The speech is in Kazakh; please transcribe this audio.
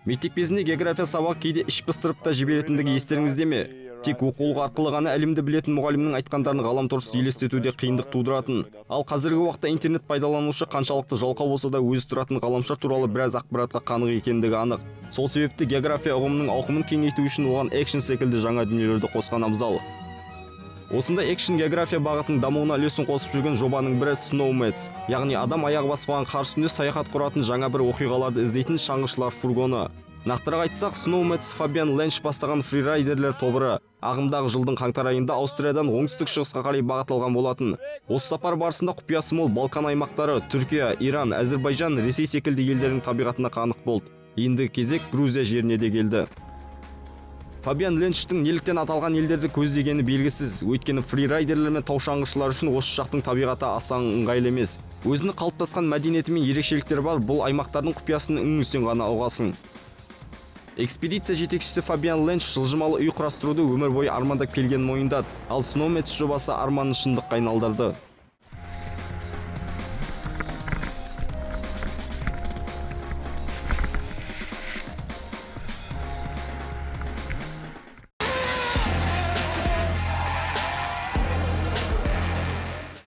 Мектеп кезінде география сабақ кейде іш пыстырып та жіберетіндігі естеріңізде ме? Тек оқулық арқылы ғана әлемді білетін мұғалімнің айтқандарын ғаламторсыз елестетуде қиындық тудыратын. Ал қазіргі уақытта интернет пайдаланушы қаншалықты жалқау болса да өзі тұратын ғаламшар туралы біраз ақпаратқа қанық екендігі анық. Сол себепті география ұғымының ауқымын кеңейту үшін оған экшн секілді жаңа дүниелерді қосқан абзал. Осындай экшн география бағытының дамуына үлесін қосып жүрген жобаның бірі Snowmaps, яғни адам аяғы баспаған қар үстінде саяхат құратын жаңа бір оқиғаларды іздейтін шаңғышылар фургоны. Нақтырақ айтсақ, Snowmaps Фабиан Ленч бастаған фрирайдерлер тобыры ағымдағы жылдың қаңтар айында Аустриядан оңтүстік шығысқа қарай бағыт алған болатын. Осы сапар барысында құпиясы мол Балкан аймақтары, Түркия, Иран, Әзербайжан, Ресей секілді елдердің табиғатына қанық болды. Ендігі кезек Грузия жеріне де келді. Фабиан Ленчтің неліктен аталған елдерді көздегені белгісіз, өйткені фрирайдерлер мен таушаңғышылар үшін осы жақтың табиғаты асан ыңғайлы емес. Өзінің қалыптасқан мәдениеті мен ерекшеліктері бар, бұл аймақтардың құпиясын үңілсең ғана ұғасың. Экспедиция жетекшісі Фабиан Ленч жылжымалы үй құрастыруды өмір бойы армандап келгенін мойындады, ал Snowmaps жобасы арманын шындыққа айналдырды.